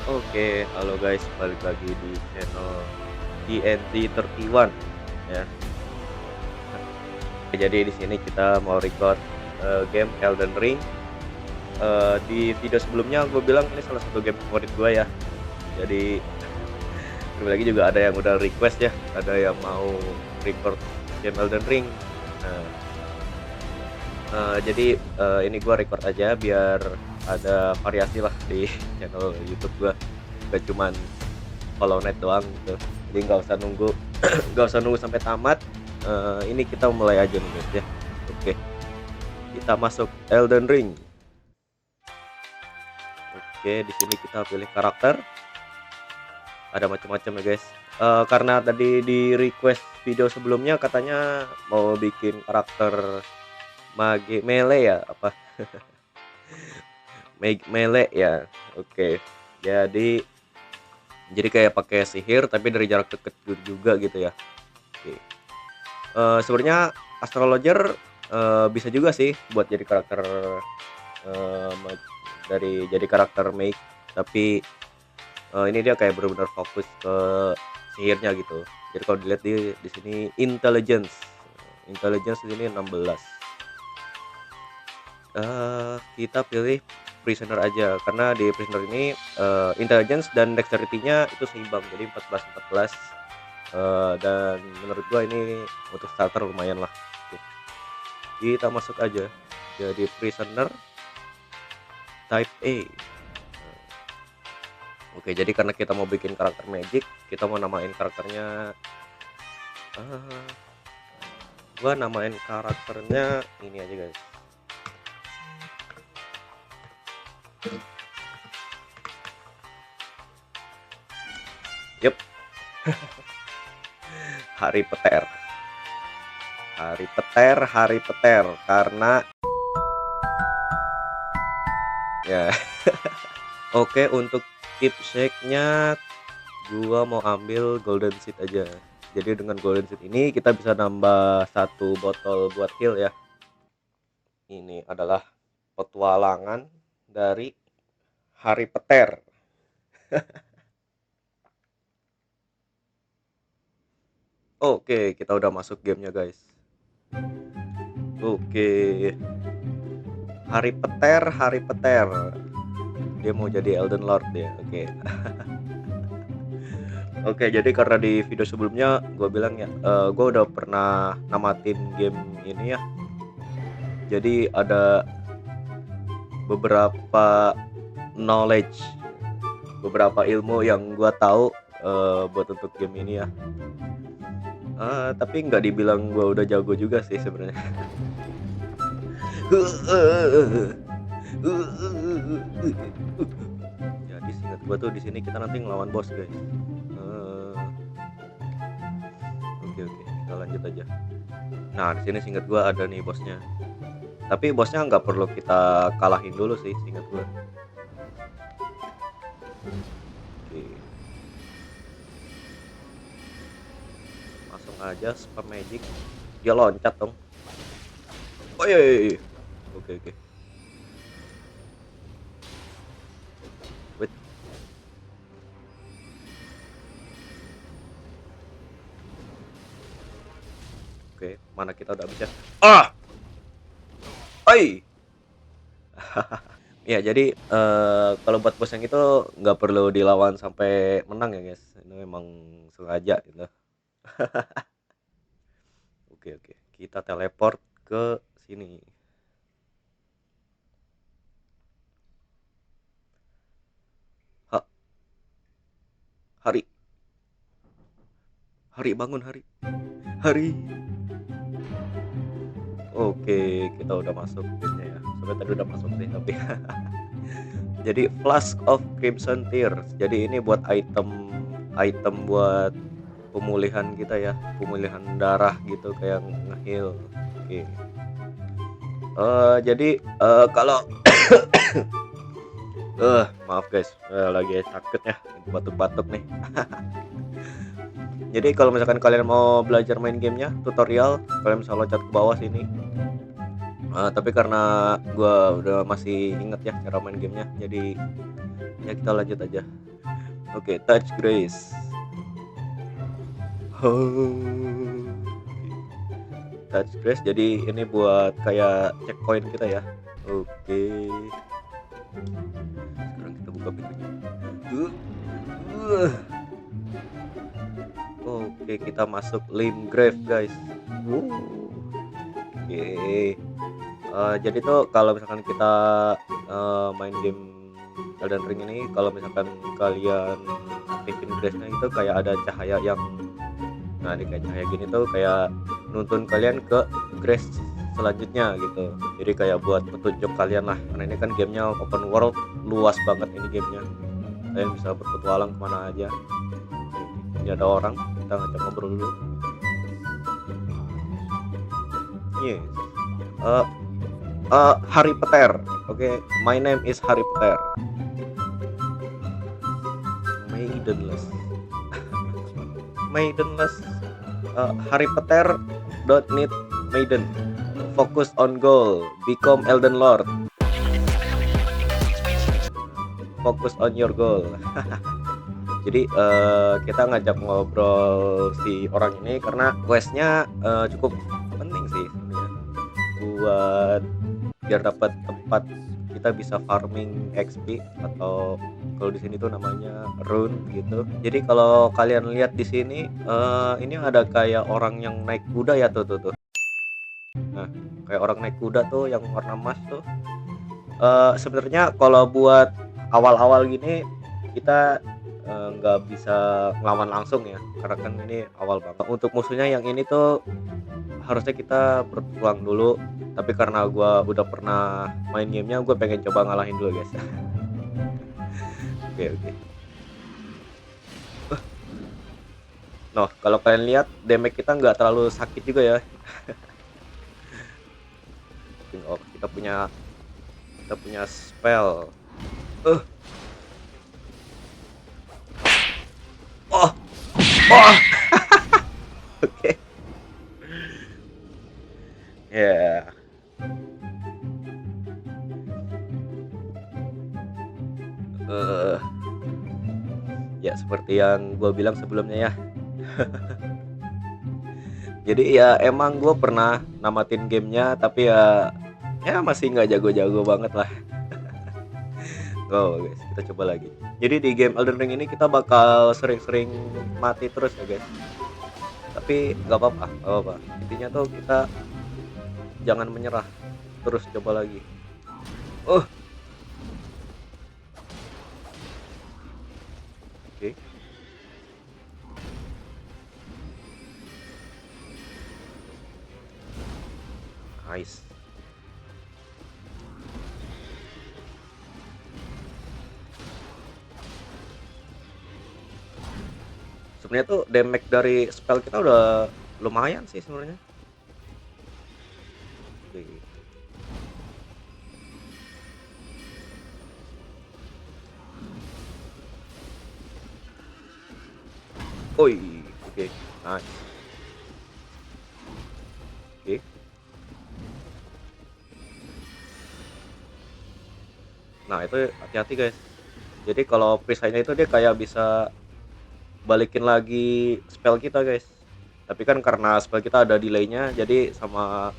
Oke, halo guys, balik lagi di channel TNT31 ya. Jadi di sini kita mau record game Elden Ring. Di video sebelumnya gue bilang ini salah satu game favorit gue ya. Jadi lagi juga ada yang udah request ya, ada yang mau record game Elden Ring. Nah, ini gue record aja biar ada variasi lah di channel YouTube gue. Gak cuman Hollow Knight doang gitu. Jadi nggak usah nunggu nggak usah nunggu sampai tamat. Ini kita mulai aja nih guys ya. Oke, kita masuk Elden Ring. Oke, di sini kita pilih karakter. Ada macam-macam ya guys. Karena tadi di request video sebelumnya katanya mau bikin karakter mage melee ya apa? Melee ya. Oke. Jadi kayak pakai sihir tapi dari jarak deket juga gitu ya. Oke. Sebenarnya astrologer bisa juga sih buat jadi karakter jadi karakter make, tapi ini dia kayak benar-benar fokus ke sihirnya gitu. Jadi kalau dilihat di sini intelligence di sini 16. Kita pilih prisoner aja karena di prisoner ini intelligence dan dexterity-nya itu seimbang, jadi 14-14. Dan menurut gua ini untuk starter lumayan lah. Oke, kita masuk aja jadi prisoner type A. Oke, jadi karena kita mau bikin karakter magic, kita mau namain karakternya gua namain karakternya ini aja guys. Yep. Hari Peter karena ya. Oke, untuk keepsake-nya gua mau ambil golden seed aja. Jadi dengan golden seed ini kita bisa nambah satu botol buat heal ya. Ini adalah petualangan dari Hari Peter. Oke, kita udah masuk gamenya guys. Oke, Hari Peter dia mau jadi Elden Lord ya. Oke. Oke, jadi karena di video sebelumnya gue bilang ya, gue udah pernah namatin game ini ya. Jadi ada beberapa knowledge, beberapa ilmu yang gue tahu buat untuk game ini ya. Tapi nggak dibilang gue udah jago juga sih sebenarnya. Jadi singkat gue tuh di sini kita nanti ngelawan bos guys. Oke, kita lanjut aja. Nah, di sini singkat gue ada nih bosnya. Tapi bosnya nggak perlu kita kalahin dulu sih singkat gue. Oke. Langsung aja spam magic. Dia loncat dong. Oh iya. Oke. Wait. Oke, mana kita udah bisa. Oi. Ya, jadi kalau buat bos yang itu nggak perlu dilawan sampai menang ya guys. Ini memang sengaja gitu. Oke. Kita teleport ke sini. Hari bangun hari. Oke, kita udah masuk gamenya ya. Sebenarnya tadi udah masuk sih tapi jadi Flask of Crimson Tears. Jadi ini buat item buat pemulihan kita ya, pemulihan darah gitu kayak nge-heal. Oke. Jadi kalau maaf guys, lagi sakit ya, batuk-batuk nih. Jadi kalau misalkan kalian mau belajar main gamenya, tutorial, kalian bisa loncat ke bawah sini. Tapi karena gua udah masih inget ya cara main gamenya, jadi ya kita lanjut aja. Oke, touch grace. Touch grace, jadi ini buat kayak checkpoint kita ya. Oke, sekarang kita buka pintunya. Uh, uh. Oke, kita masuk Limgrave guys. Oke. Jadi tuh kalau misalkan kita main game Elden Ring ini, kalau misalkan kalian aktifin grace-nya itu kayak ada cahaya yang, nah ini kayak cahaya gini tuh kayak nuntun kalian ke grace selanjutnya gitu. Jadi kayak buat petunjuk kalian lah, karena ini kan gamenya open world, luas banget ini gamenya. Kalian bisa berpetualang kemana aja. Ini ada orang, kita ngajak ngobrol dulu. Yes. Harry Potter. Oke, my name is Harry Potter. Maidenless. Maidenless. Harry Potter don't need maiden. Focus on goal. Become Elden Lord. Focus on your goal. Jadi kita ngajak ngobrol si orang ini karena questnya cukup penting sih sebenarnya, buat biar dapat tempat kita bisa farming XP, atau kalau di sini tuh namanya rune gitu. Jadi kalau kalian lihat di sini ini ada kayak orang yang naik kuda ya, tuh. Nah, kayak orang naik kuda tuh yang warna emas tuh. Sebenarnya kalau buat awal-awal gini kita nggak bisa ngelawan langsung ya, karena kan ini awal banget. Untuk musuhnya yang ini tuh harusnya kita berjuang dulu, tapi karena gua udah pernah main gamenya, gue pengen coba ngalahin dulu guys. Oke. Nah, kalau kalian lihat damage kita nggak terlalu sakit juga ya. Oh, kita punya spell. Oh, oke. Ya. eh Ya seperti yang gue bilang sebelumnya ya. Jadi ya emang gue pernah namatin gamenya, tapi ya masih nggak jago-jago banget lah. Oh guys, kita coba lagi. Jadi di game Elden Ring ini kita bakal sering-sering mati terus ya guys. Tapi nggak apa-apa. Intinya tuh kita jangan menyerah, terus coba lagi. Oh, oke. Nice. Sebenarnya tuh damage dari spell kita udah lumayan sih sebenarnya. Oke. Oi, oke. Nice. Oke. Nah, itu hati-hati guys. Jadi kalau perisainya itu dia kayak bisa balikin lagi spell kita guys. Tapi kan karena spell kita ada delaynya, jadi sama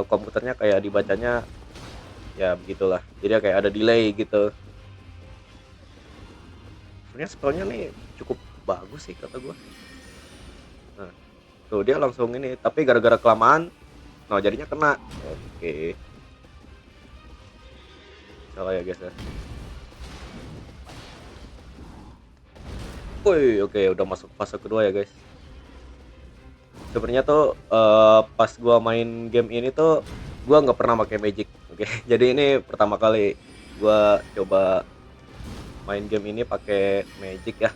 komputernya kayak dibacanya ya begitulah. Jadi kayak ada delay gitu. Sebenarnya spellnya nih cukup bagus sih kata gua. Nah, tuh dia langsung ini, tapi gara-gara kelamaan, nah jadinya kena. Oke. Salah ya guys ya. Woi, oke udah masuk fase kedua ya guys. Sebenarnya tuh pas gua main game ini tuh gua nggak pernah pakai magic. Oke. Jadi ini pertama kali gua coba main game ini pakai magic ya.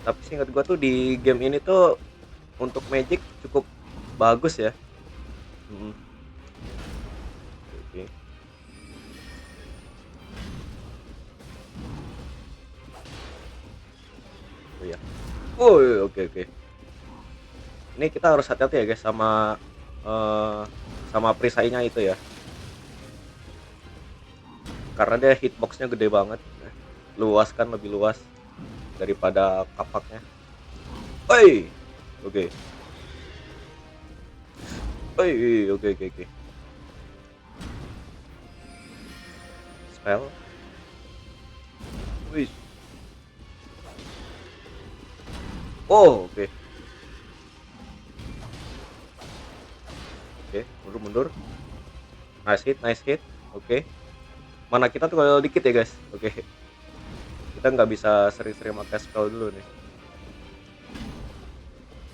Tapi seingat gua tuh di game ini tuh untuk magic cukup bagus ya. Mm, oke. Oh ya. Oh, oke. Ini kita harus hati-hati ya guys sama sama perisainya itu ya. karena dia hitboxnya gede banget, luas kan, lebih luas daripada kapaknya. Oi, oke, oi, oke, oke, oke. Spell, wih, oh, oke, oke, mundur, mundur, nice hit, oke. Mana kita tuh kalau dikit ya guys, oke. Kita nggak bisa sering-sering pakai spell dulu nih.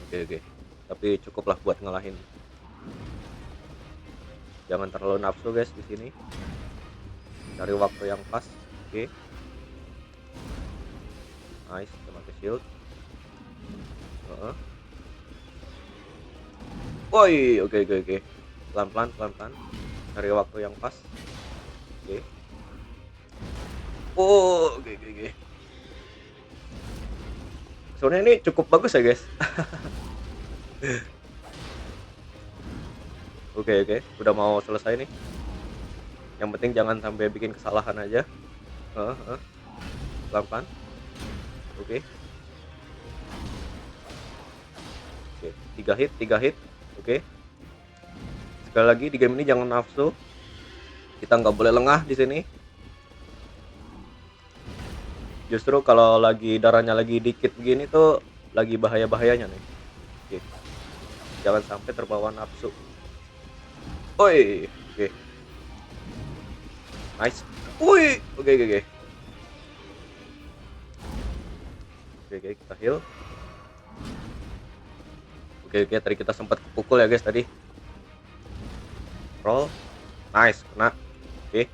Oke, oke. Tapi cukuplah buat ngalahin. Jangan terlalu nafsu guys di sini. Cari waktu yang pas. Oke. Nice, kita pakai shield. Woi, oke, oke, oke. Pelan-pelan, pelan-pelan. Cari waktu yang pas. Oke. Oh, oke, oke, oke. Soalnya ini cukup bagus ya guys. Oke, oke. Udah mau selesai nih. Yang penting jangan sampai bikin kesalahan aja. Pelan-pelan. Oke. Oke, 3 hit. Oke. Sekali lagi di game ini jangan nafsu. Kita nggak boleh lengah di sini. Justru kalau lagi darahnya lagi dikit begini tuh lagi bahaya-bahayanya nih. Oke. Jangan sampai terbawa nafsu. Oi, oke. Nice. Wih, oke, oke, oke. Oke, oke, kita heal. Oke, oke, tadi kita sempat pukul ya guys tadi. Roll. Nice, kena. Oke.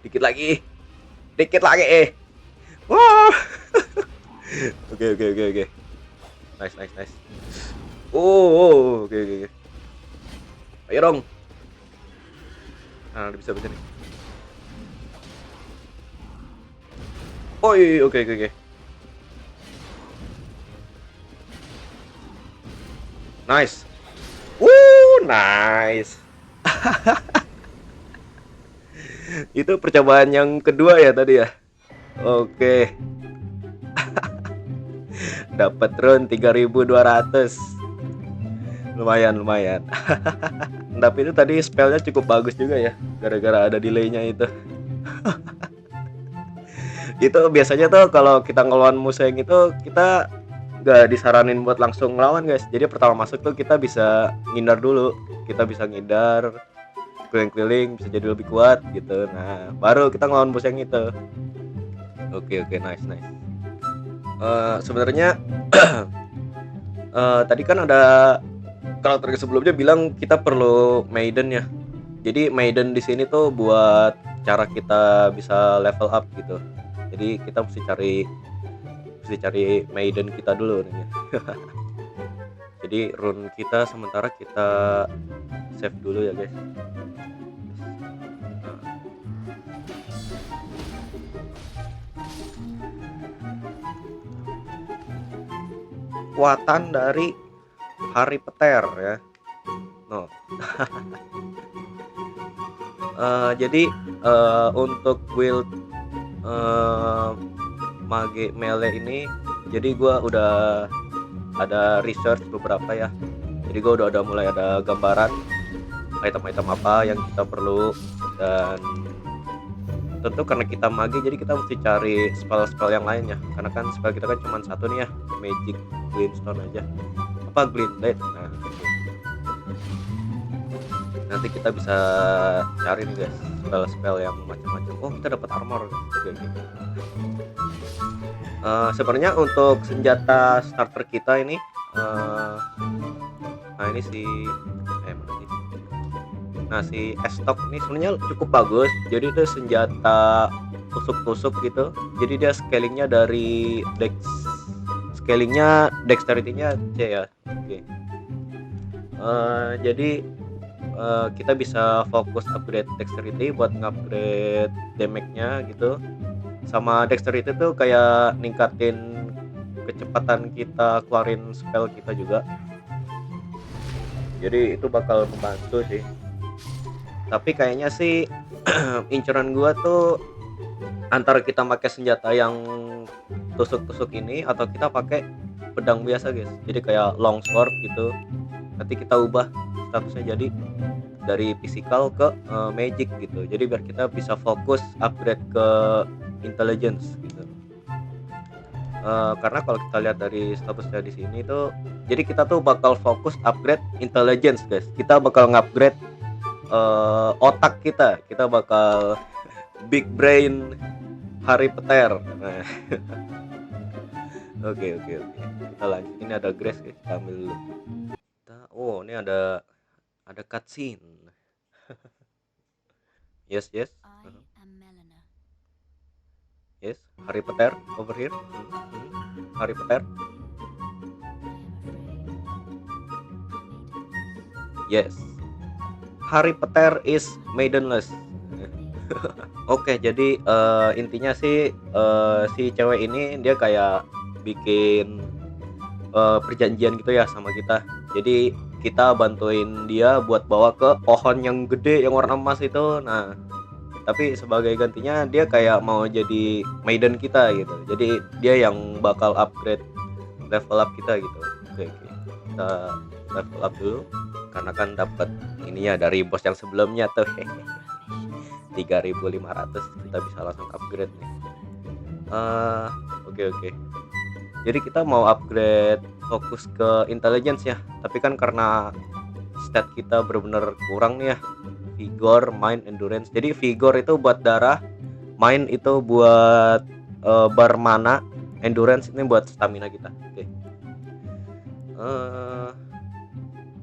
Dikit lagi. Dikit lagi. Wah. Oke, oke, oke, oke. Nice, nice, nice. Oh, oke, oke, oke. Ayo dong. Nah, bisa nih. Oh iya, oke, oke, oke. Nice. Nice. Itu percobaan yang kedua ya tadi ya. Oke. Dapat rune 3200. Lumayan, lumayan. Tapi itu tadi spellnya cukup bagus juga ya, gara-gara ada delaynya itu. Itu biasanya tuh kalau kita ngelawan musuh yang itu, kita nggak disaranin buat langsung ngelawan guys. Jadi pertama masuk tuh kita bisa ngindar dulu. Kita bisa ngindar, keliling-keliling, bisa jadi lebih kuat gitu. Nah, baru kita ngelawan bos yang itu. Oke, oke, nice, nice. Sebenarnya tadi kan ada karakter sebelumnya bilang kita perlu maiden ya. Jadi maiden di sini tuh buat cara kita bisa level up gitu. Jadi kita mesti cari maiden kita dulu nih. Jadi rune kita sementara kita save dulu ya guys. Kekuatan dari Hari Peter ya. No. Jadi untuk build mage melee ini, jadi gua udah ada research beberapa ya. Jadi gua udah mulai ada gambaran item-item apa yang kita perlu, dan tentu karena kita mage jadi kita mesti cari spell-spell yang lainnya, karena kan spell kita kan cuma satu nih ya, magic glintstone aja, apa glintblade. Nah, nanti kita bisa cari nih guys spell-spell yang macam-macam. Oh, kita dapat armor guys. Sebenarnya untuk senjata starter kita ini, nah ini si si S-Stock ini sebenarnya cukup bagus. Jadi itu senjata tusuk-tusuk gitu. Jadi dia scalingnya dari dexterity-nya C ya. Oke. Jadi kita bisa fokus upgrade dexterity buat ngupgrade damage-nya gitu. Sama dexterity tuh kayak ningkatin kecepatan kita keluarin spell kita juga. Jadi itu bakal membantu sih. Tapi kayaknya sih Inceran gua tuh antara kita pakai senjata yang tusuk-tusuk ini atau kita pakai pedang biasa, guys. Jadi kayak long sword gitu. Nanti kita ubah statusnya jadi dari physical ke magic gitu. Jadi biar kita bisa fokus upgrade ke intelligence gitu. Karena kalau kita lihat dari statusnya di sini tuh, jadi kita tuh bakal fokus upgrade intelligence, guys. Kita bakal ngupgrade otak kita. Kita bakal big brain Harry Peter. Nah, oke. Kita lanjut. Ini ada Grace, guys. Kita ambil dulu. Oh, ini ada cutscene. Yes. Uh-huh. Yes, Harry Peter over here. Harry Peter. Yes. Harry Peter is maidenless. Oke, jadi intinya sih si cewek ini dia kayak bikin perjanjian gitu ya sama kita. Jadi kita bantuin dia buat bawa ke pohon yang gede yang warna emas itu. Nah, tapi sebagai gantinya dia kayak mau jadi maiden kita gitu. Jadi dia yang bakal upgrade level up kita gitu. Oke. Kita level up dulu karena kan dapat ininya dari bos yang sebelumnya tuh. 3.500 kita bisa langsung upgrade nih. Oke. Jadi kita mau upgrade fokus ke intelligence ya. Tapi kan karena stat kita benar-benar kurang nih ya. Vigor, mind, endurance. Jadi vigor itu buat darah, mind itu buat bar mana, endurance ini buat stamina kita. Oke.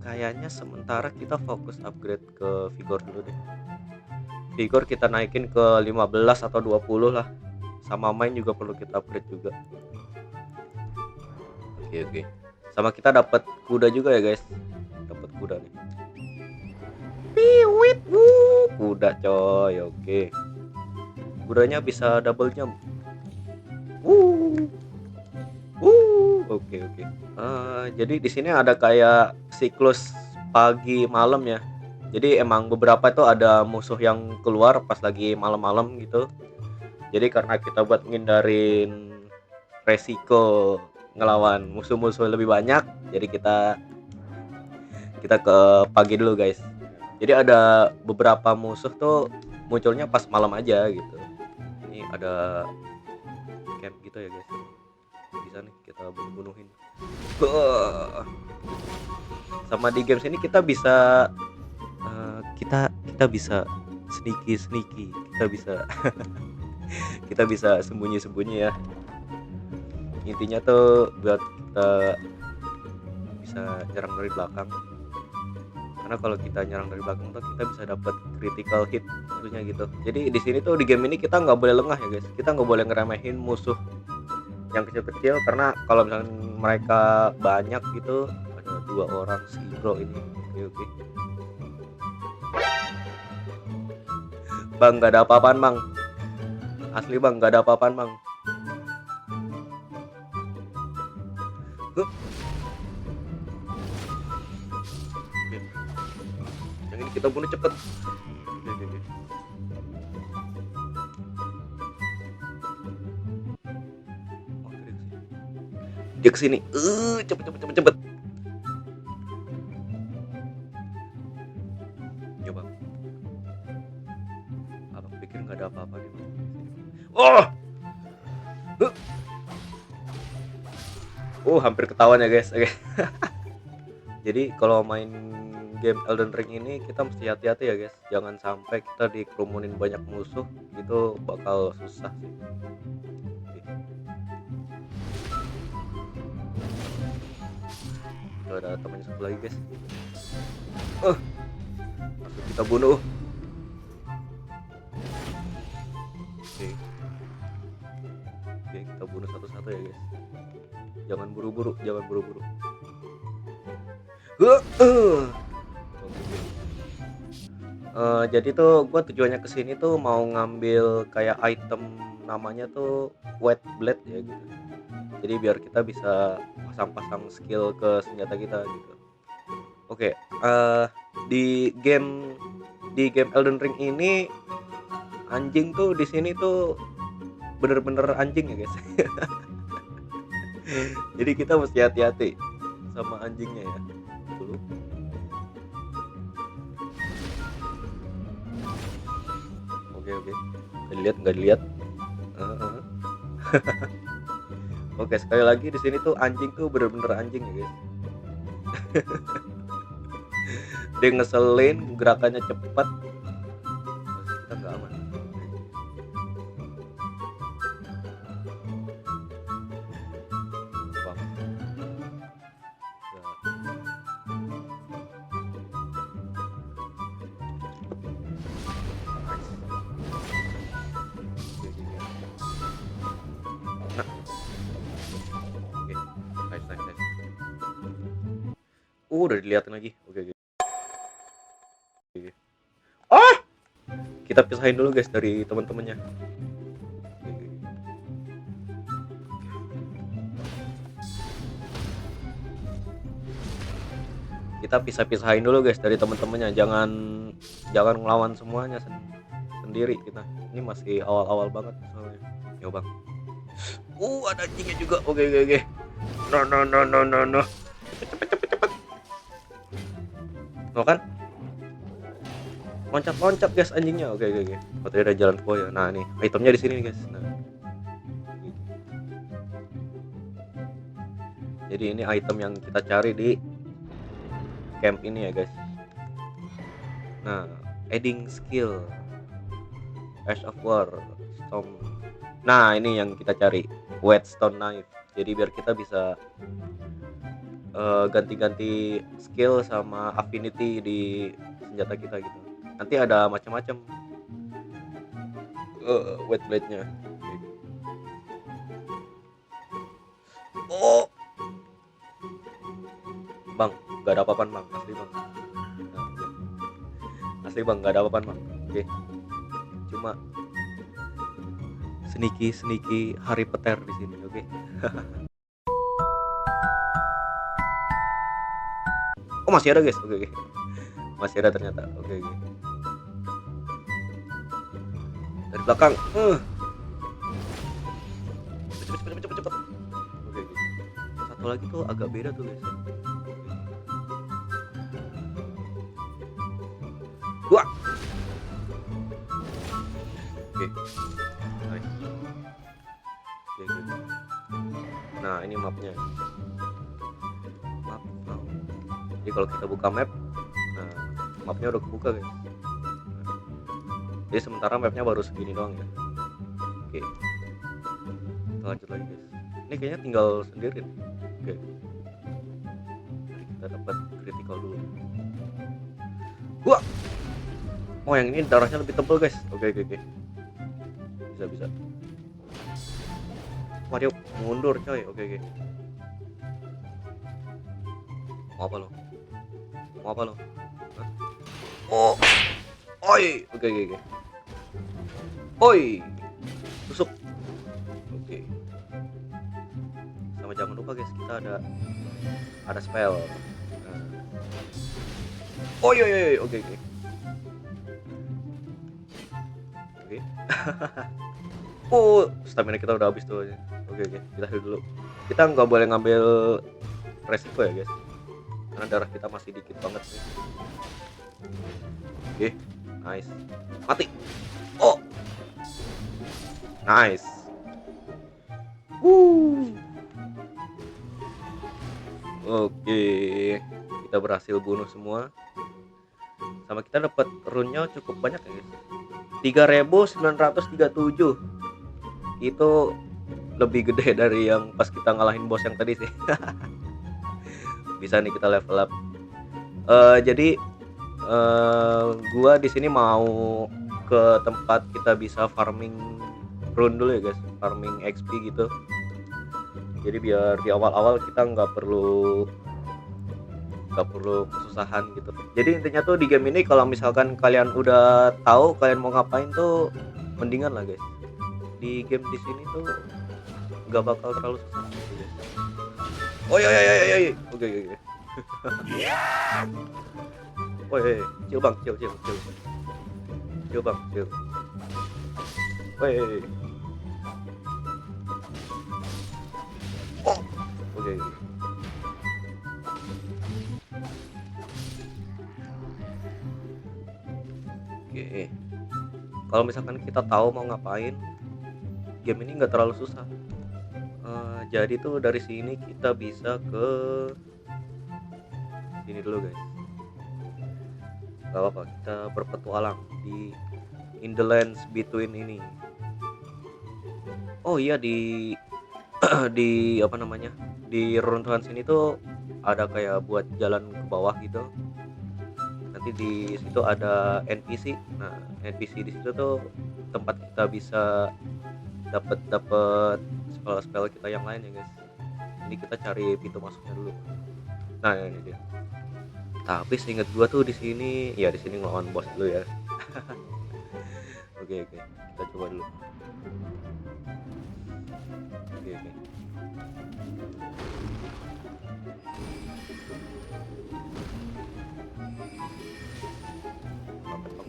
Kayaknya sementara kita fokus upgrade ke vigor dulu deh. Vigor kita naikin ke 15 atau 20 lah. Sama mind juga perlu kita upgrade juga. Oke. Sama kita dapat kuda juga ya, guys. Dapat kuda nih. Piwit, kuda coy. Oke. Kudanya bisa double jump. Oke. Jadi di sini ada kayak siklus pagi malam ya. Jadi emang beberapa itu ada musuh yang keluar pas lagi malam-malam gitu. Jadi karena kita buat ngindarin resiko ngelawan musuh-musuh lebih banyak, jadi kita ke pagi dulu, guys. Jadi ada beberapa musuh tuh munculnya pas malam aja gitu. Ini ada camp gitu ya, guys. Bisa nih kita bunuh-bunuhin. Sama di games ini kita bisa kita bisa sneaky, kita bisa sembunyi ya. Intinya tuh buat kita bisa nyerang dari belakang. Karena kalau kita nyerang dari belakang tuh kita bisa dapat critical hit maksudnya gitu. Jadi di sini tuh di game ini kita nggak boleh lengah ya, guys. Kita nggak boleh ngeremehin musuh yang kecil-kecil karena kalau misalnya mereka banyak gitu, ada 2 orang si bro ini. Oke. Bang, nggak ada apa-apaan, Bang. Asli, Bang, nggak ada apa-apaan, Bang. Yang ini kita bunuh cepet. Oke. Oh, dia kesini. Cepet. Ya, Bang. Abang pikir nggak ada apa-apa nih, Bang. Hampir ketahuan ya, guys. Oke. Jadi kalau main game Elden Ring ini kita mesti hati-hati ya, guys. Jangan sampai kita dikerumunin banyak musuh, itu bakal susah sih. Ada temannya satu lagi, guys. Langsung kita bunuh. Oke, kita bunuh satu-satu ya, guys. Jangan buru-buru. Jadi tuh gue tujuannya kesini tuh mau ngambil kayak item namanya tuh Wet Blade ya gitu. Jadi biar kita bisa pasang-pasang skill ke senjata kita gitu. Oke, di game Elden Ring ini Anjing tuh di sini tuh bener-bener anjing ya guys. Jadi kita mesti hati-hati sama anjingnya ya. Dulu. Oke oke. Nggak dilihat. Heeh. Oke, sekali lagi di sini tuh anjing tuh bener-bener anjing ya guys. Dia ngeselin, gerakannya cepet. Pasti kita nggak aman. Bang. Nah, oke, nice. Udah dilihatin lagi. Oke. Ah, kita pisahin dulu guys dari teman-temannya. Kita pisah-pisahin dulu guys dari teman-temannya. Jangan ngelawan semuanya sendiri kita. Ini masih awal-awal banget soalnya. Yo bang. Ada anjingnya juga. Oke. No. Cepet. No kan? Loncat guys anjingnya. Oke. Oh, tadi ada jalan ke bawah ya. Nah, nih itemnya di sini nih guys. Nah. Jadi ini item yang kita cari di camp ini ya guys. Nah, adding skill. Ash of War, Storm. Nah, ini yang kita cari. Whetstone Knife. Jadi biar kita bisa ganti-ganti skill sama affinity di senjata kita gitu. Nanti ada macam-macam wet blade-nya. Oh, bang, nggak ada apa-apaan bang, asli bang. Nah, asli bang, nggak ada apa-apaan bang. Oke, cuma sneaky hari peter di sini, oke. Oh masih ada guys, oke. Masih ada ternyata, oke. Dari belakang, cepet. Oke. Satu lagi tuh agak beda tuh guys. Wah. Oke. Nice. Oke. Nah, ini mapnya. Map. Jadi kalau kita buka map, nah mapnya udah kebuka guys. Jadi sementara mapnya baru segini doang ya. Oke. Kita lanjut lagi guys. Ini kayaknya tinggal sendiri. Oke. Jadi kita dapat critical dulu. Wah. Oh yang ini darahnya lebih tebal guys. Oke. Bisa. Wah dia mundur coy. Oke. Mau apa lo? Hah? Oh. Oi. Oke. Oi. Tusuk. Oke. Sama jangan lupa guys kita ada spell. Nah. Oi. Oke. Oh, stamina kita udah habis tuh. Oke. Kita heal dulu. Kita nggak boleh ngambil resiko ya guys. Karena darah kita masih dikit banget nih. Oke, nice. Mati. Oh. Nice. Oke. Kita berhasil bunuh semua. Sama kita dapat rune-nya cukup banyak ya guys. 3937. Itu lebih gede dari yang pas kita ngalahin bos yang tadi sih. Bisa nih kita level up. Jadi gua di sini mau ke tempat kita bisa farming rune dulu ya guys, farming XP gitu. Jadi biar di awal-awal kita nggak perlu kesusahan gitu. Jadi intinya tuh di game ini kalau misalkan kalian udah tahu kalian mau ngapain tuh mendingan lah guys. Di game di sini tuh nggak bakal terlalu susah gitu guys. Oh iya. Oke. Oh iya. Chill bang, chill. Chill bang, chill. Woi. Oh, oke. Oke. Kalau misalkan kita tahu mau ngapain, game ini nggak terlalu susah. Jadi tuh dari sini kita bisa ke sini dulu guys. Gak apa-apa, kita berpetualang di in the lands between ini. Oh iya, di di apa namanya, di reruntuhan sini tuh ada kayak buat jalan ke bawah gitu. Nanti di situ ada NPC. Nah, NPC di situ tuh tempat kita bisa dapat spell-spell kita yang lain ya guys. Ini kita cari pintu masuknya dulu. Nah, ini dia. Tapi seingat gua tuh di sini, ya di sini ngelawan bos dulu ya. Oke, kita coba dulu. Oke.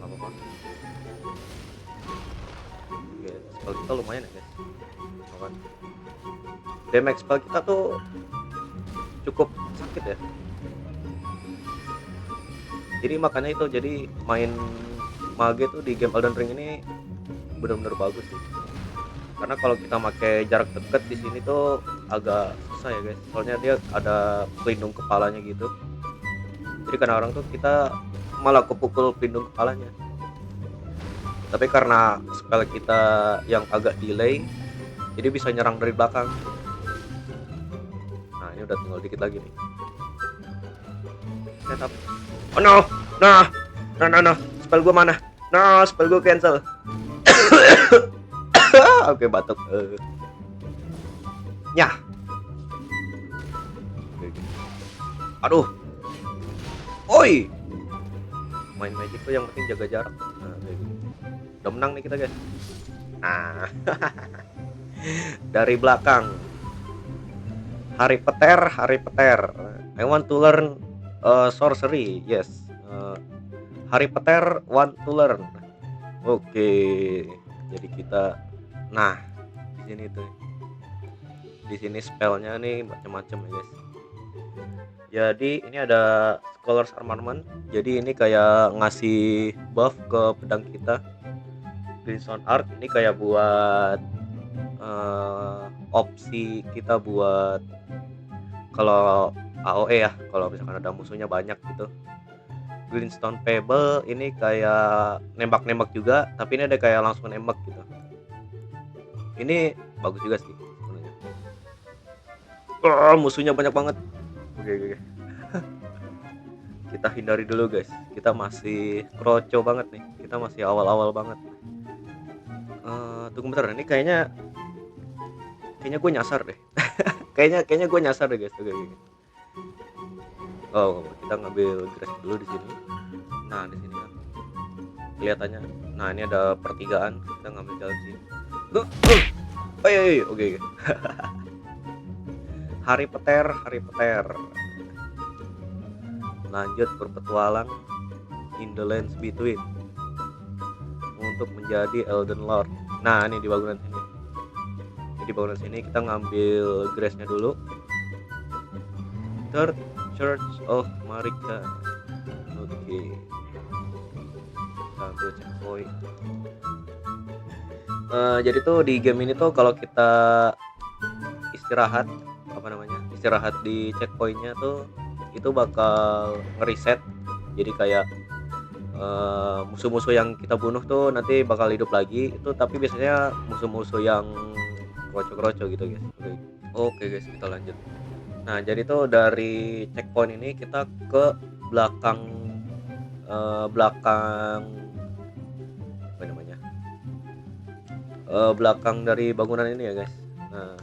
Nggak apa-apa. Oke, spell kita lumayan ya guys. Kan damage spell kita tuh cukup sakit ya. Jadi makanya itu, jadi main mage tuh di game Elden Ring ini benar-benar bagus sih. Karena kalau kita pakai jarak dekat di sini tuh agak susah ya guys. Soalnya dia ada pelindung kepalanya gitu. Jadi kadang-kadang tuh kita malah kepukul pelindung kepalanya. Tapi karena spell kita yang agak delay, jadi bisa nyerang dari belakang. Nah, ini udah tinggal dikit lagi nih. Setup. Oh no. Nah. Spell gua mana? Nah, spell gua cancel. Oke, batuk. Nyah. Aduh. Oi. Main magic tuh yang penting jaga jarak. Nah, kayak gitu. Udah menang nih kita, guys. Nah. Dari belakang. Hari peter. I want to learn sorcery. Yes. Hari peter want to learn. Oke. Jadi kita, nah, di sini tuh. Di sini spellnya nih macam-macam ya guys. Jadi ini ada Scholar's Armament. Jadi ini kayak ngasih buff ke pedang kita. Crimson Arc ini kayak buat opsi kita buat kalau AOE ya, kalau misalkan ada musuhnya banyak gitu. Greenstone Pebble ini kayak nembak-nembak juga, tapi ini ada kayak langsung nembak gitu. Ini bagus juga sih sebenarnya. Musuhnya banyak banget. Oke. Kita hindari dulu guys. Kita masih kroco banget nih. Kita masih awal-awal banget. Tunggu bentar, ini kayaknya gue nyasar deh. kayaknya gue nyasar deh guys. Oke. Oh, kita ngambil grass dulu di sini. Nah, di sini kan kelihatannya. Nah, ini ada pertigaan. Kita ngambil jalan sini. Oke. Hari peter. Lanjut berpetualang in the lands between untuk menjadi Elden Lord. Nah, ini di bangunan sini. Di bangunan sini kita ngambil grass-nya dulu. Third Church of Marika. Oke. Kita ambil checkpoint. Jadi tuh di game ini tuh kalau kita istirahat di checkpointnya tuh itu bakal ngereset. Jadi kayak musuh-musuh yang kita bunuh tuh nanti bakal hidup lagi itu, tapi biasanya musuh-musuh yang kroco-kroco gitu guys. Oke guys, kita lanjut. Nah, jadi tuh dari checkpoint ini kita ke belakang apa namanya? Belakang dari bangunan ini ya guys. Nah,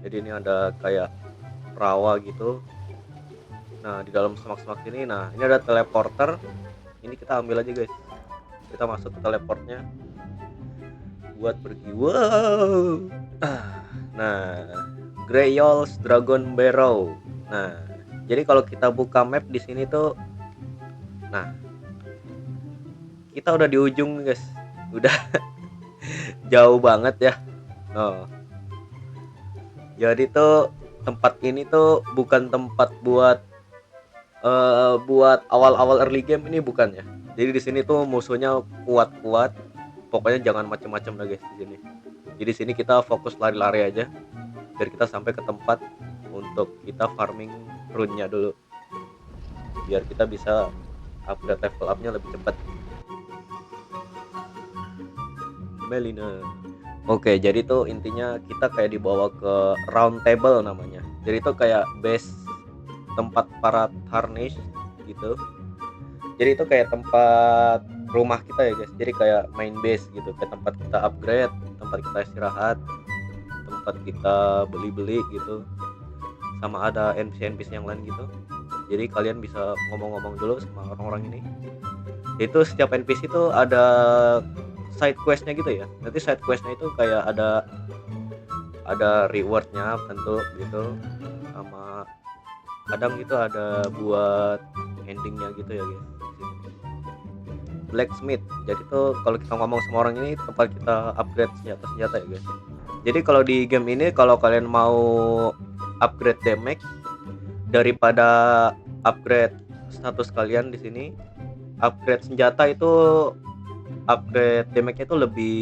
jadi ini ada kayak rawa gitu. Nah, di dalam semak-semak ini, nah ini ada teleporter. Ini kita ambil aja guys. Kita masuk ke teleportnya buat pergi. Wow. Nah, Greyol's Dragon Barrow. Nah, jadi kalau kita buka map di sini tuh, nah kita udah di ujung guys. udah jauh banget ya. Oh, jadi tuh tempat ini tuh bukan tempat buat awal-awal early game, ini bukan ya. Jadi di sini tuh musuhnya kuat-kuat. Pokoknya jangan macem-macem lah guys di sini. Jadi sini kita fokus lari-lari aja biar kita sampai ke tempat untuk kita farming rune-nya dulu. Biar kita bisa upgrade level up-nya lebih cepat. Melina. Oke, jadi tuh intinya kita kayak dibawa ke round table namanya. Jadi itu kayak base tempat para tarnish gitu. Jadi itu kayak tempat rumah kita ya guys. Jadi kayak main base gitu, kayak tempat kita upgrade, tempat kita istirahat, tempat kita beli-beli gitu. Sama ada NPC yang lain gitu. Jadi kalian bisa ngomong-ngomong dulu sama orang-orang ini. Itu setiap NPC itu ada side questnya gitu ya. Nanti side questnya itu kayak ada rewardnya tentu gitu, sama kadang itu ada buat endingnya gitu ya guys. Blacksmith, jadi tuh kalau kita ngomong sama orang ini tempat kita upgrade senjata ya guys. Jadi kalau di game ini kalau kalian mau upgrade damage daripada upgrade status kalian di sini, upgrade senjata itu upgrade damage-nya itu lebih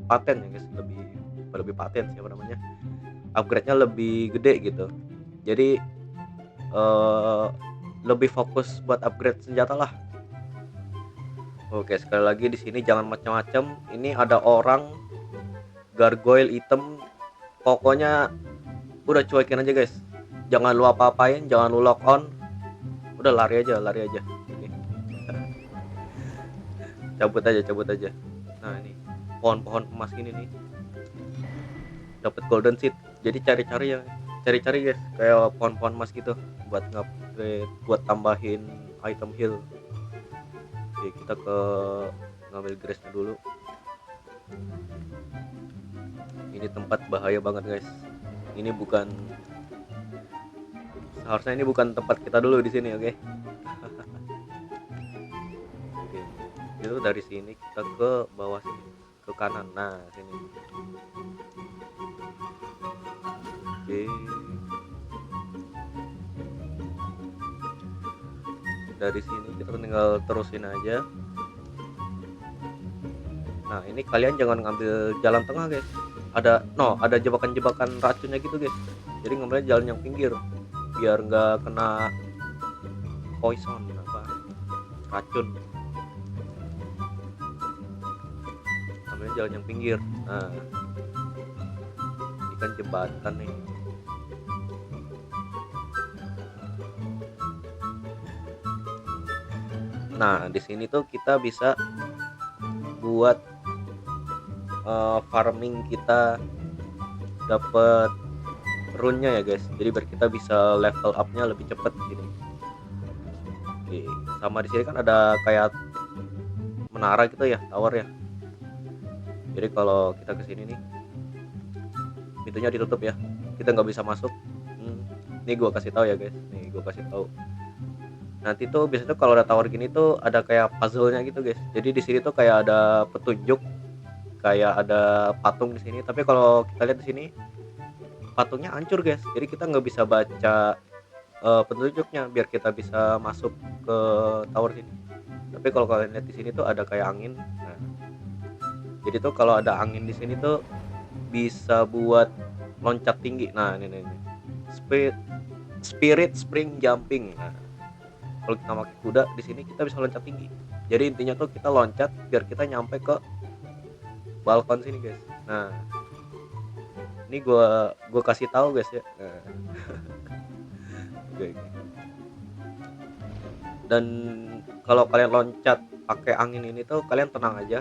paten ya guys, lebih paten siapa namanya, upgrade-nya lebih gede gitu. Jadi lebih fokus buat upgrade senjata lah. Oke, sekali lagi di sini jangan macam-macam. Ini ada orang gargoyle item, pokoknya udah cuekin aja guys. Jangan lu apa-apain, jangan lu lock on. Udah lari aja. Oke. cabut aja. Nah, ini pohon-pohon emas ini nih. Dapat golden seed. Jadi cari-cari guys, kayak pohon-pohon emas gitu buat ngupgrade, buat tambahin item heal. Oke, kita ke ngambil grace-nya dulu. Ini tempat bahaya banget guys. Ini bukan, seharusnya ini bukan tempat kita dulu di sini, oke? Oke. Itu dari sini kita ke bawah sini, ke kanan. Nah, sini. Oke. Dari sini kita tinggal terusin aja. Nah, ini kalian jangan ngambil jalan tengah guys. Ada jebakan-jebakan racunnya gitu guys. Jadi ngambilnya jalan yang pinggir biar nggak kena poison racun. Ngambilnya jalan yang pinggir. Nah, ini kan jembatan nih. Nah, di sini tuh kita bisa buat farming kita dapat rune-nya ya guys. Jadi biar kita bisa level up-nya lebih cepat di sini. Oke, sama di sini kan ada kayak menara gitu ya, tower ya. Jadi kalau kita ke sini nih, pintunya ditutup ya. Kita nggak bisa masuk. Ini gua kasih tahu ya guys. Nanti tuh biasanya kalau ada tower gini tuh ada kayak puzzle-nya gitu guys. Jadi di sini tuh kayak ada petunjuk, kayak ada patung di sini. Tapi kalau kita lihat di sini patungnya hancur guys. Jadi kita nggak bisa baca petunjuknya biar kita bisa masuk ke tower sini. Tapi kalau kalian lihat di sini tuh ada kayak angin. Nah, jadi tuh kalau ada angin di sini tuh bisa buat loncat tinggi. Nah, ini. Spirit spring jumping. Nah, kalau kita pakai kuda di sini kita bisa loncat tinggi. Jadi intinya tuh kita loncat biar kita nyampe ke balkon sini guys. Nah, ini gua kasih tahu guys ya. Nah. Oke. Dan kalau kalian loncat pakai angin ini tuh kalian tenang aja.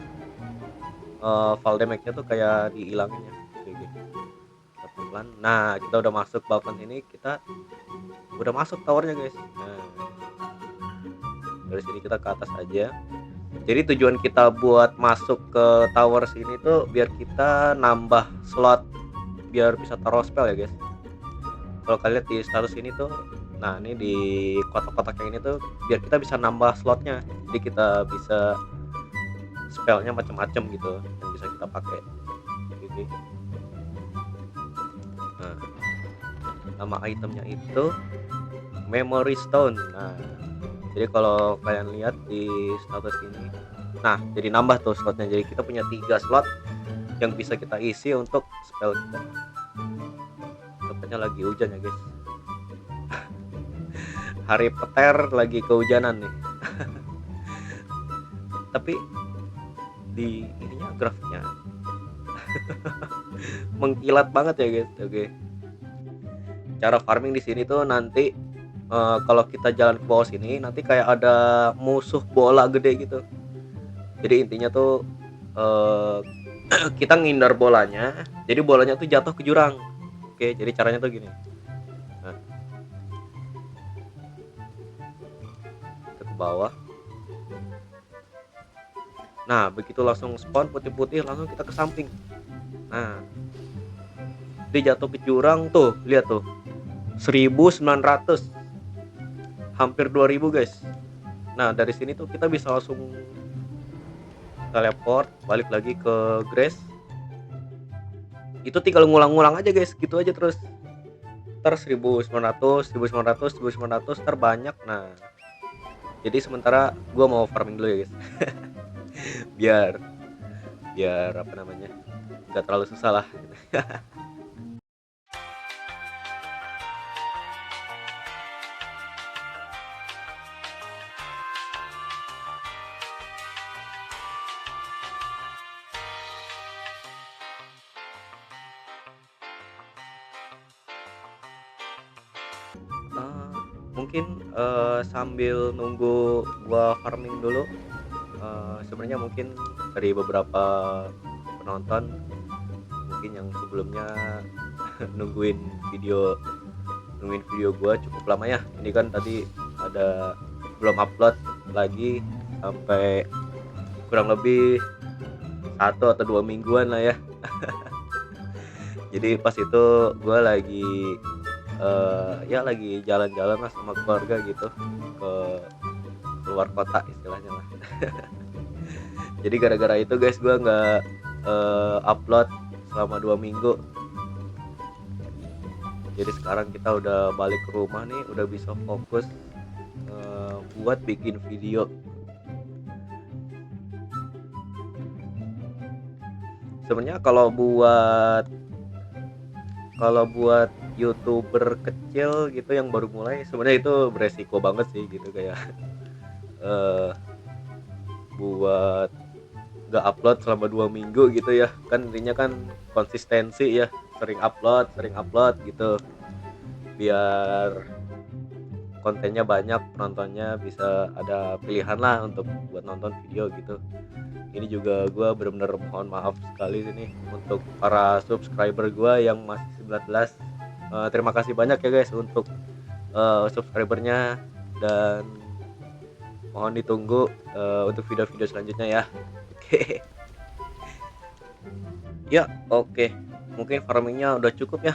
Fall damage-nya tuh kayak dihilangin ya. Oke. Kita pelan. Nah, kita udah masuk balkon ini, kita udah masuk towernya guys. Nah, dari sini kita ke atas aja. Jadi tujuan kita buat masuk ke tower sini tuh biar kita nambah slot, biar bisa taruh spell ya guys. Kalau kalian lihat di status ini tuh, nah ini di kotak-kotak yang ini tuh biar kita bisa nambah slotnya. Jadi kita bisa spellnya macam-macam gitu yang bisa kita pakai. Oke. Nah, nama itemnya itu Memory Stone. Nah, jadi kalau kalian lihat di status ini, nah jadi nambah tuh slotnya. Jadi kita punya 3 slot yang bisa kita isi untuk spell kita. Tepatnya lagi hujan ya guys. Hari petir lagi kehujanan nih. Tapi di ininya grafiknya mengkilat banget ya guys. Oke. Cara farming di sini tuh nanti kalau kita jalan ke bawah sini nanti kayak ada musuh bola gede gitu. Jadi intinya tuh eh, kita ngindar bolanya. Jadi bolanya tuh jatuh ke jurang. Oke, jadi caranya tuh gini. Nah, kita ke bawah. Nah, begitu langsung spawn putih-putih, langsung kita ke samping. Nah, dia jatuh ke jurang tuh, lihat tuh. 1900. Hampir 2000, guys. Nah, dari sini tuh kita bisa langsung teleport balik lagi ke Grace. Itu tinggal ngulang-ngulang aja, guys. Gitu aja terus. Ntar 1900, 1900, 1900 ntar banyak. Nah, jadi sementara gua mau farming dulu ya, guys. biar biar apa namanya, nggak terlalu susah lah. Eh, mungkin sambil nunggu gua farming dulu, sebenarnya mungkin dari beberapa penonton mungkin yang sebelumnya nungguin video gua cukup lama ya. Ini kan tadi ada belum upload lagi sampai kurang lebih 1 atau 2 mingguan lah ya. Jadi pas itu gue lagi ya lagi jalan-jalan lah sama keluarga gitu ke luar kota istilahnya lah. Jadi gara-gara itu guys gue nggak upload selama 2 minggu. Jadi sekarang kita udah balik ke rumah nih, udah bisa fokus buat bikin video. Sebenarnya kalau buat YouTuber kecil gitu yang baru mulai, sebenarnya itu beresiko banget sih gitu, kayak buat nggak upload selama 2 minggu gitu ya kan. Intinya kan konsistensi ya, sering upload gitu biar kontennya banyak, penontonnya bisa ada pilihan lah untuk buat nonton video gitu. Ini juga gue benar-benar mohon maaf sekali ini untuk para subscriber gue yang masih 19. Terima kasih banyak ya guys untuk subscribernya, dan mohon ditunggu untuk video-video selanjutnya ya. Oke. Ya, oke. Mungkin farmingnya udah cukup ya.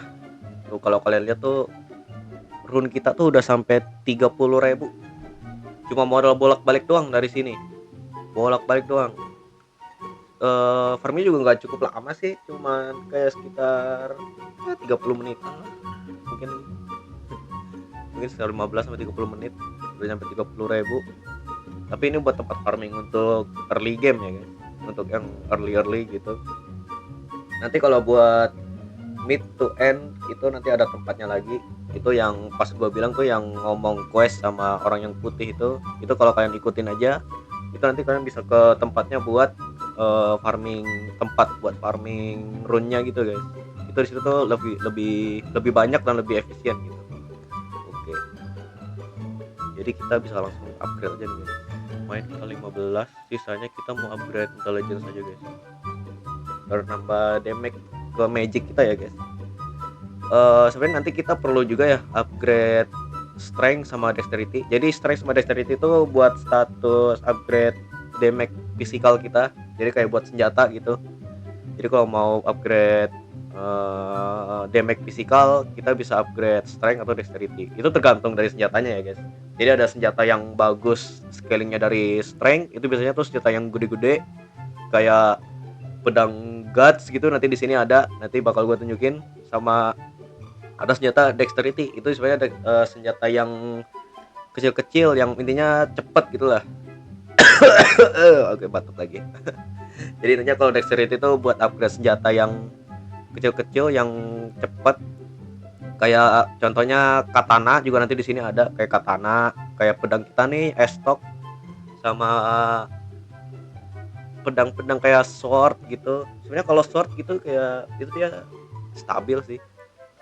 Tuh kalau kalian lihat tuh rune kita tuh udah sampai 30.000. Cuma modal bolak-balik doang dari sini. Bolak-balik doang. Farming juga nggak cukup lama sih, cuman kayak sekitar 30 menitan lah. Mungkin sekitar 15 sampai 30 menit udah sampai 30.000. Tapi ini buat tempat farming untuk early game ya guys, untuk yang early gitu. Nanti kalau buat mid to end itu nanti ada tempatnya lagi. Itu yang pas gua bilang tuh yang ngomong quest sama orang yang putih itu kalau kalian ikutin aja, itu nanti kalian bisa ke tempatnya buat farming, tempat buat farming rune-nya gitu guys. Itu di situ tuh lebih banyak dan lebih efisien gitu. Oke. Jadi kita bisa langsung upgrade aja nih guys. Main kita 15, sisanya kita mau upgrade intelligence aja guys. Biar nambah damage ke magic kita ya guys. Sebenarnya nanti kita perlu juga ya upgrade strength sama dexterity. Jadi strength sama dexterity itu buat status upgrade damage physical kita. Jadi kayak buat senjata gitu. Jadi kalau mau upgrade damage physical, kita bisa upgrade strength atau dexterity. Itu tergantung dari senjatanya ya guys. Jadi ada senjata yang bagus scalingnya dari strength, itu biasanya tuh senjata yang gede-gede. kayak pedang guts gitu, nanti di sini ada, nanti bakal gue tunjukin. Sama ada senjata dexterity, itu sebenarnya senjata yang kecil-kecil yang intinya cepet gitulah. Oke, batuk lagi. Jadi intinya kalau dexterity itu buat upgrade senjata yang kecil-kecil yang cepet, kayak contohnya katana juga nanti di sini ada, kayak katana, kayak pedang kita nih estok, sama pedang-pedang kayak sword gitu. Sebenarnya kalau sword gitu kayak itu dia stabil sih,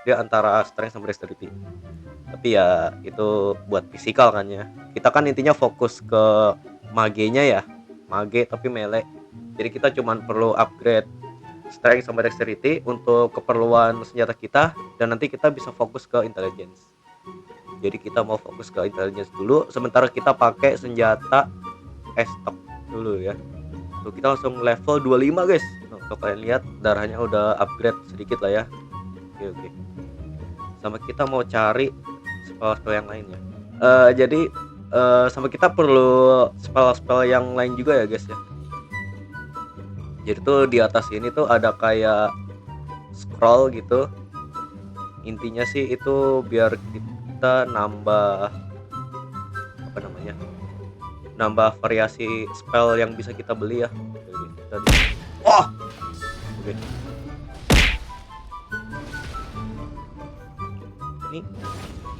dia antara strength sama dexterity. Tapi ya itu buat fisikal kan ya, kita kan intinya fokus ke magenya ya, mage tapi melee. Jadi kita cuman perlu upgrade strength sama dexterity untuk keperluan senjata kita, dan nanti kita bisa fokus ke intelligence. Jadi kita mau fokus ke intelligence dulu, sementara kita pakai senjata estok dulu ya. Tuh kita langsung level 25 guys. Tuh kalian lihat darahnya udah upgrade sedikit lah ya. Oke. Sama kita mau cari spell-spell yang lainnya. Jadi sama kita perlu spell-spell yang lain juga ya guys ya. Jadi tuh di atas ini tuh ada kayak scroll gitu. Intinya sih itu biar kita nambah apa namanya? Nambah variasi spell yang bisa kita beli ya. Tadi. Wah. Oke. Ini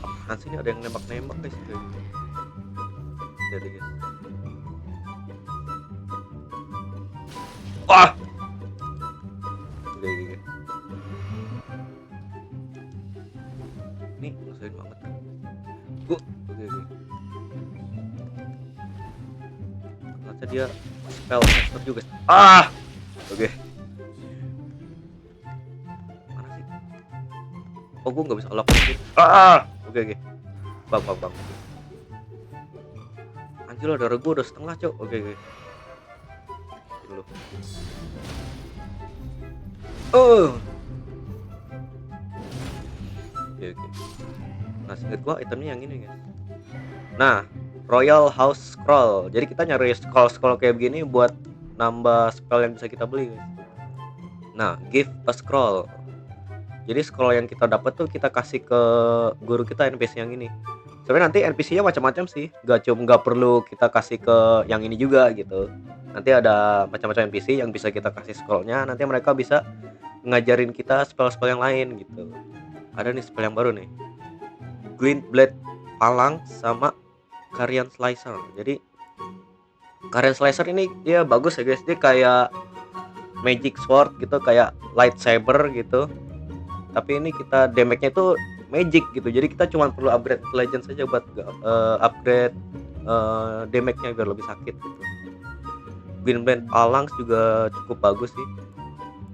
apaan sih, ini ada yang nembak-nembak guys. Jadi guys. Wah. Oke. Ini ngeselin banget kan. Oke. Ternyata dia spell master juga. Oke. Mana sih? Oh, gue nggak bisa lock sih. Oke. Bang. Anjir lah, darah gue udah setengah cok. Oke. Dulu. Oke. Nah, singkat gua itemnya yang ini guys. Nah, Royal House Scroll. Jadi kita nyari scroll kayak begini buat nambah spell yang bisa kita beli guys. Nah, give a scroll. Jadi scroll yang kita dapat tuh kita kasih ke guru kita, NPC yang ini. Sebenarnya nanti NPC-nya macam-macam sih. Nggak perlu kita kasih ke yang ini juga gitu. Nanti ada macam-macam NPC yang bisa kita kasih scrollnya. Nanti mereka bisa ngajarin kita spell-spell yang lain gitu. Ada nih spell yang baru nih, Glint Blade Palang sama Carian Slicer. Jadi Carian Slicer ini dia bagus ya guys, dia kayak magic sword gitu, kayak lightsaber gitu, tapi ini kita damage-nya itu magic gitu. Jadi kita cuma perlu upgrade intelligence saja buat upgrade damage-nya biar lebih sakit gitu. Glint Blade Palang juga cukup bagus sih,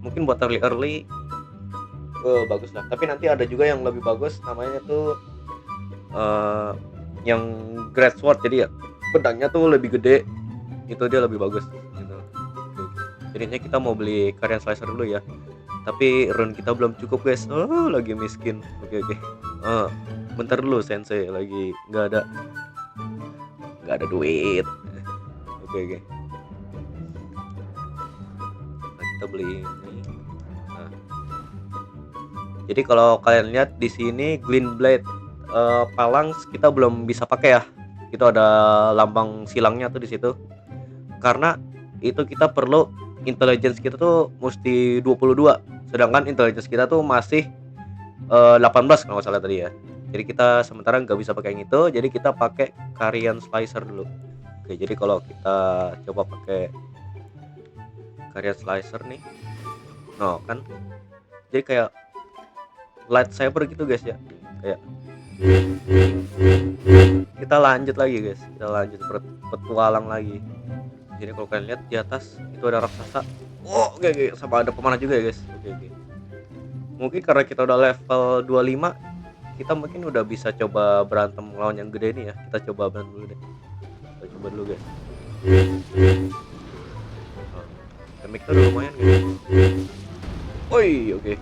mungkin buat early bagus lah. Tapi nanti ada juga yang lebih bagus, namanya tuh yang Great Sword. Jadi ya pedangnya tuh lebih gede, itu dia lebih bagus gitu. Jadinya kita mau beli Carian Slicer dulu ya, tapi run kita belum cukup guys. Lagi miskin. Oke. Bentar dulu sensei, lagi nggak ada duit. Oke. Nah, kita beli ini. Jadi kalau kalian lihat di sini Glint Blade Palang kita belum bisa pakai ya. Itu ada lambang silangnya tuh di situ. Karena itu kita perlu intelligence kita tuh mesti 22. Sedangkan intelligence kita tuh masih 18 kalau nggak salah tadi ya. Jadi kita sementara nggak bisa pakai yang itu. Jadi kita pakai Carian Slicer dulu. Oke, jadi kalau kita coba pakai Carian Slicer nih, no kan, jadi kayak lightsaber gitu guys ya. Kayak kita lanjut lagi guys, kita lanjut petualang lagi. Jadi kalau kalian lihat di atas itu ada raksasa. Oke. Sama ada pemanah juga ya guys. Oke. Mungkin karena kita udah level 25, kita mungkin udah bisa coba berantem lawan yang gede ini ya. Kita coba berantem dulu deh. Kita coba dulu guys. Damage udah lumayan guys. Oke.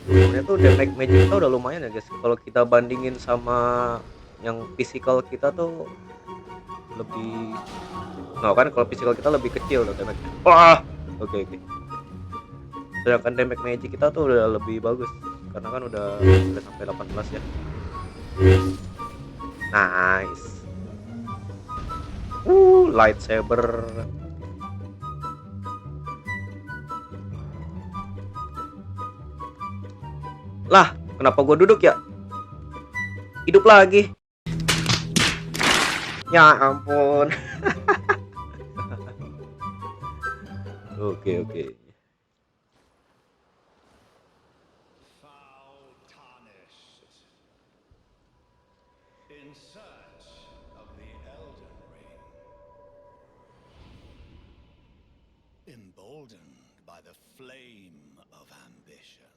Sebenarnya sebenarnya tuh damage magic kita udah lumayan ya guys. Kalau kita bandingin sama yang physical kita tuh lebih, nah kan kalau physical kita lebih kecil tuh damage. Wah, oke oke. Sedangkan damage magic kita tuh udah lebih bagus karena kan udah sampai 18 ya. Nice. Lightsaber. Lah, kenapa gue duduk ya? Hidup lagi. Ya ampun. Oke oke. Foul tarnished. In search of the Elden Ring. Emboldened by the flame of ambition.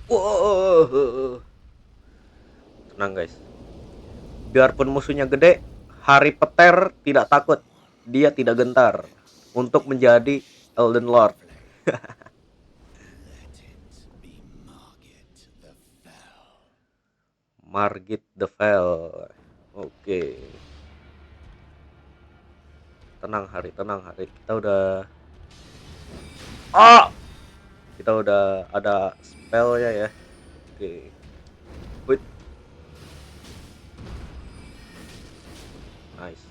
Wow. Tenang guys. Biarpun musuhnya gede, Hari Peter tidak takut. Dia tidak gentar untuk menjadi Elden Lord. Let it be Margit the Fell. Margit the Fell. Oke. Tenang Hari. Ah, kita udah ada spellnya ya. Oke. Wait. Nice.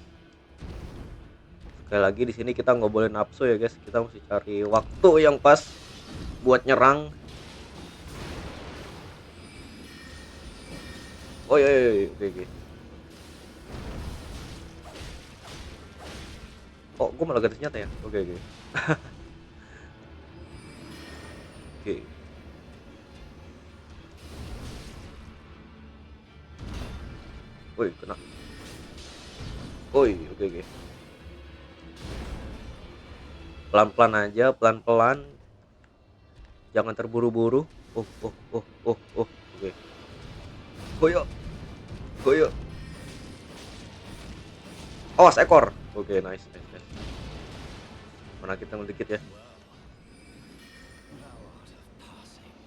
Sekali lagi di sini kita nggak boleh nafsu ya guys. Kita mesti cari waktu yang pas buat nyerang. Oh iya, oke. Oh, gue malah ganti senjata ya. Oke. Oke. Woi, kena. Woi, oke. Pelan-pelan aja, pelan-pelan. Jangan terburu-buru. Oke. Goyo. Awas ekor. Oke, nice. Mana kita dikit ya.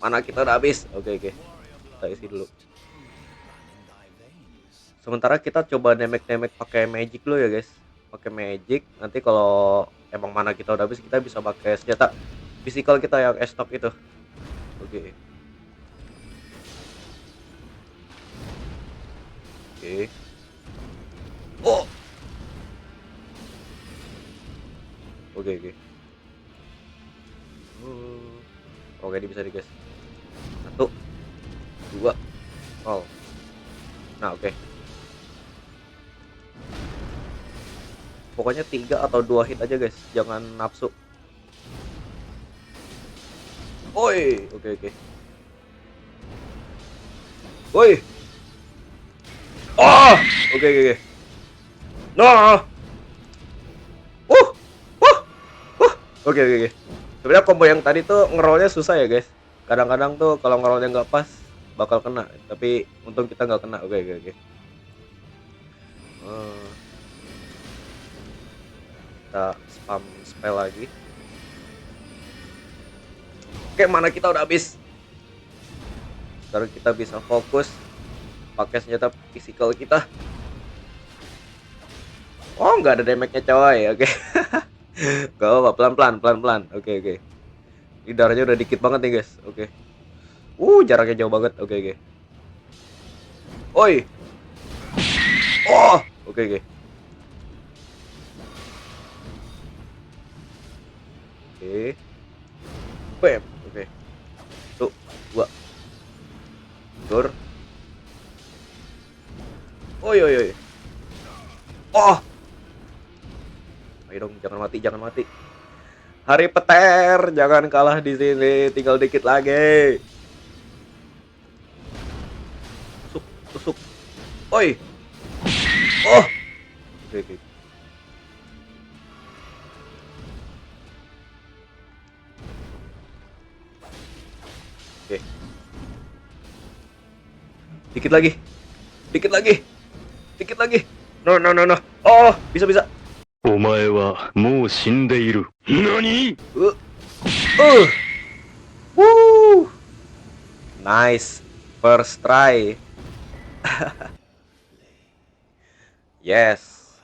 Mana kita udah habis. Oke. Kita isi dulu. Sementara kita coba damage pakai magic dulu ya guys. Pakai magic. Nanti kalau emang mana kita udah habis, kita bisa pakai senjata physical kita yang stock itu. Oke. Oh. Oke. Oke, ini bisa nih guys. 1 2. Oh. Nah, oke. Pokoknya 3 atau 2 hit aja guys, jangan nafsu. Oi, oke. Woi. Oh, oke. No. Uh. Oke. Sebenarnya combo yang tadi tuh ngerollnya susah ya guys. Kadang-kadang tuh kalau ngerollnya nggak pas bakal kena, tapi untung kita nggak kena. Oke. Kita spam spell lagi. Oke, mana kita udah habis. Sekarang kita bisa fokus pakai senjata physical kita. Oh, nggak ada damage-nya coy. Oke. Gak apa, pelan-pelan. Oke. Ini darahnya udah dikit banget nih guys. Oke. Jaraknya jauh banget. Oke. Oi. Oh, oke. Bam. Oke. 1 2. Dur. Oi. Oh. Ayo dong, jangan mati. Hari Peter, jangan kalah di sini. Tinggal dikit lagi. Tusuk. Oi. Oh. Oke. Dikit lagi. Dikit lagi. Dikit lagi. No no no no. Oh, bisa bisa. お前はもう死んでいる。何？ Uh. Uh. Woo. Nice. First try. Yes.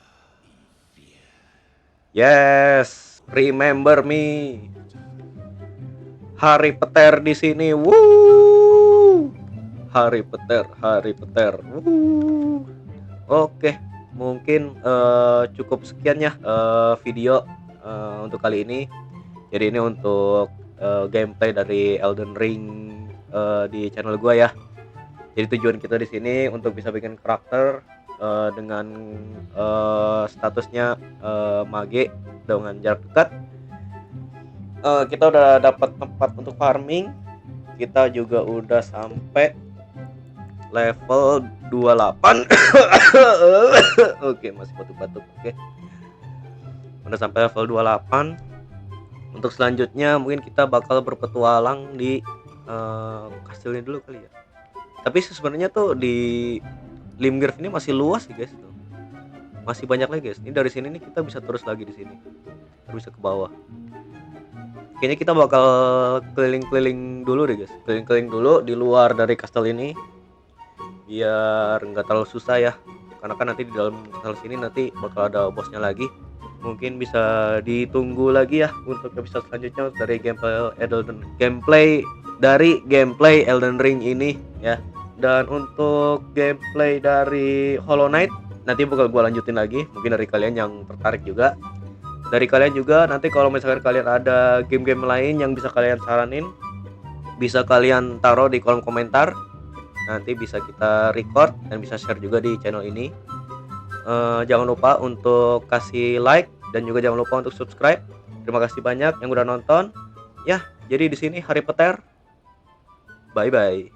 Yes. Remember me. Hari Peter di sini. Woo. Hari Peter, Hari Peter. Woo. Oke, mungkin cukup sekian ya video untuk kali ini. Jadi ini untuk gameplay dari Elden Ring di channel gua ya. Jadi tujuan kita di sini untuk bisa bikin karakter dengan statusnya mage dengan jarak dekat. Kita udah dapat tempat untuk farming. Kita juga udah sampai level 28. Oke, masih batuk-batuk. Oke. Udah sampai level 28. Untuk selanjutnya mungkin kita bakal berpetualang di kastilnya dulu kali ya. Tapi sebenarnya tuh di Limgrave ini masih luas sih guys tuh. Masih banyak lagi guys. Ini dari sini nih kita bisa terus lagi di sini. Terus bisa ke bawah. Kayaknya kita bakal keliling-keliling dulu deh guys. Keliling-keliling dulu di luar dari kastil ini. Biar nggak terlalu susah ya. Karena kan nanti di dalam kastil sini nanti bakal ada bosnya lagi. Mungkin bisa ditunggu lagi ya untuk episode selanjutnya dari gameplay Elden Ring ini ya. Dan untuk gameplay dari Hollow Knight nanti bakal gua lanjutin lagi. Mungkin dari kalian yang tertarik juga. Dari kalian juga nanti kalau misalkan kalian ada game-game lain yang bisa kalian saranin, bisa kalian taruh di kolom komentar. Nanti bisa kita record dan bisa share juga di channel ini. Jangan lupa untuk kasih like dan juga jangan lupa untuk subscribe. Terima kasih banyak yang udah nonton. Ya, jadi di sini Hari Peter. Bye bye.